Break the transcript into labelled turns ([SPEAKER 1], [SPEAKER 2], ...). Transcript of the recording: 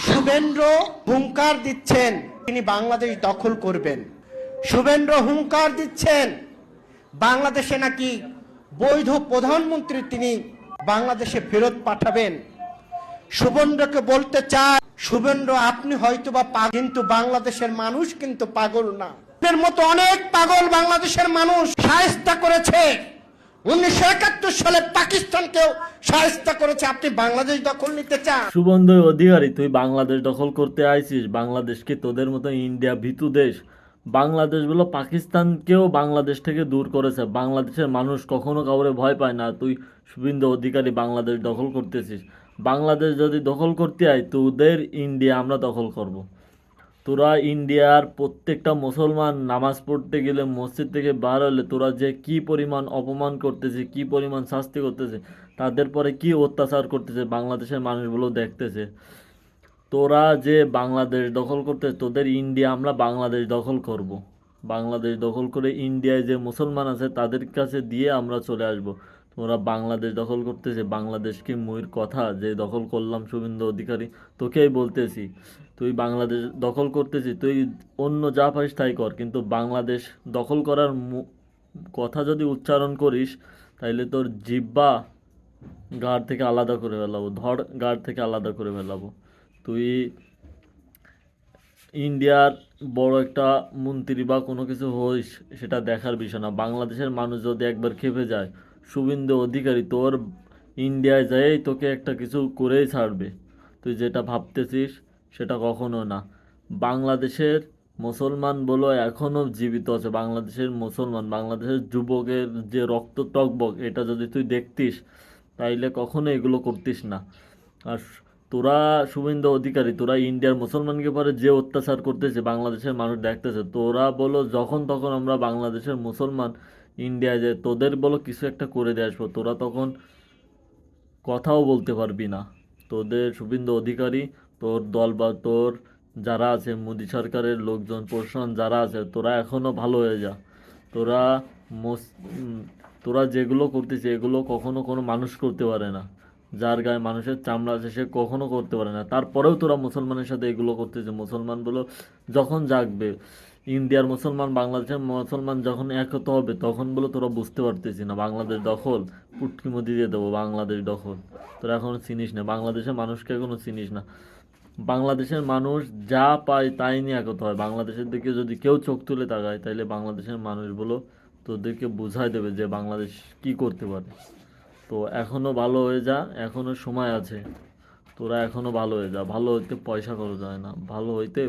[SPEAKER 1] শুভেন্দ্র হুঙ্কার দিচ্ছেন তিনি বাংলাদেশ দখল করবেন। শুভেন্দ্র হুঙ্কার দিচ্ছেন বাংলাদেশে নাকি বৈধ প্রধানমন্ত্রী তিনি বাংলাদেশে ফেরত পাঠাবেন। শুভেন্দ্রকে বলতে চায়, শুভেন্দ্র আপনি হয়তোবা পাগল, কিন্তু বাংলাদেশের মানুষ কিন্তু পাগল না। এর মতো অনেক পাগল বাংলাদেশের মানুষ শায়েস্তা করেছে। 1971 সালে পাকিস্তানকেও শায়েস্তা করেছে। আপনি বাংলাদেশ দখল নিতে চান?
[SPEAKER 2] শুভেন্দু অধিকারী, তুই বাংলাদেশ দখল করতে আইছিস। বাংলাদেশ কি তোদের মতো ইন্ডিয়া ভীতু দেশ? বাংলাদেশ বলো পাকিস্তানকেও বাংলাদেশ থেকে দূর করেছে। বাংলাদেশের মানুষ কখনো কাউরে ভয় পায় না। তুই শুভেন্দু অধিকারী বাংলাদেশ দখল করতেছিস। বাংলাদেশ যদি দখল করতে আয়, তোদের ইন্ডিয়া আমরা দখল করব। তোরা ইন্ডিয়ার প্রত্যেকটা মুসলমান নামাজ পড়তে গেলে মসজিদ থেকে বার হলে তোরা যে কি পরিমাণ অপমান করতেছে, কি পরিমাণ শাস্তি করতেছে, তাদের পরে কি অত্যাচার করতেছে বাংলাদেশের মানুষগুলো দেখতেছে। তোরা যে বাংলাদেশ দখল করতে, তোদের ইন্ডিয়া আমরা বাংলাদেশ দখল করব। বাংলাদেশ দখল করে ইন্ডিয়ায় যে মুসলমান আছে তাদের কাছে দিয়ে আমরা চলে আসব। তোরা বাংলাদেশ দখল করতেছে। বাংলাদেশ কি মুইর কথা যে দখল করলাম? শুভেন্দু অধিকারী, তোকেই বলতেছি, তুই বাংলাদেশ দখল করতেছিস, তুই অন্য যা পারিস তাই কর, কিন্তু বাংলাদেশ দখল করার কথা যদি উচ্চারণ করিস, তাইলে তোর জিহ্বা গাড় থেকে আলাদা করে ফেলাবো, ধর গাড় থেকে আলাদা করে ফেলাবো। তুই ইন্ডিয়ার বড় একটা মন্ত্রী বা কোনো কিছু হইস, সেটা দেখার বিষয় না। বাংলাদেশের মানুষ যদি একবার খেপে যায়, শুভেন্দু অধিকারী তোর ইন্ডিয়ায় যাই তোকে একটা কিছু করেই ছাড়বে। তুই যেটা ভাবতেছিস সেটা কখনো না। বাংলাদেশের মুসলমান বলো এখনও জীবিত আছে। বাংলাদেশের মুসলমান, বাংলাদেশের যুবকের যে রক্ত টকবক, এটা যদি তুই দেখতিস তাইলে কখনো এগুলো করতিস না। আর তোরা শুভেন্দু অধিকারী, তোরা ইন্ডিয়ার মুসলমানকে পরে যে অত্যাচার করতেছে বাংলাদেশের মানুষ দেখতেছে। তোরা বলো যখন তখন আমরা বাংলাদেশের মুসলমান ইন্ডিয়ায় যায়, তোদের বলো কিছু একটা করে দিয়ে আসবো, তোরা তখন কথাও বলতে পারবি না। তোদের শুভেন্দু অধিকারী, তোর দল বা তোর যারা আছে মোদি সরকারের লোকজন প্রশাসন যারা আছে, তোরা এখনও ভালো হয়ে যা। তোরা তোরা যেগুলো করতেছিস এগুলো কখনো কোনো মানুষ করতে পারে না। যার গায়ে মানুষের চামড়া আছে সে কখনো করতে পারে না। তারপরেও তোরা মুসলমানের সাথে এগুলো করতেছিস। মুসলমান বলো যখন জাগবে, ইন্ডিয়ার মুসলমান বাংলাদেশের মুসলমান যখন একত হবে, তখন বলো তোরা বুঝতে পারতেছি না বাংলাদেশ দখল পুটকি মুদি দিয়ে দেবো। বাংলাদেশ দখল তোরা এখনো চিনিস না। বাংলাদেশের মানুষকে এখনো চিনিস না। বাংলাদেশের মানুষ যা পায় তাই নিয়ে একত হয়। বাংলাদেশের দিকে যদি কেউ চোখ তুলে তাকায়, তাইলে বাংলাদেশের মানুষগুলো তোদেরকে বুঝাই দেবে যে বাংলাদেশ কি করতে পারে। তো এখনো ভালো হয়ে যা, এখনো সময় আছে। তোরা এখনো ভালো হয়ে যা। ভালো হইতে পয়সা খরচ হয় না, ভালো হইতে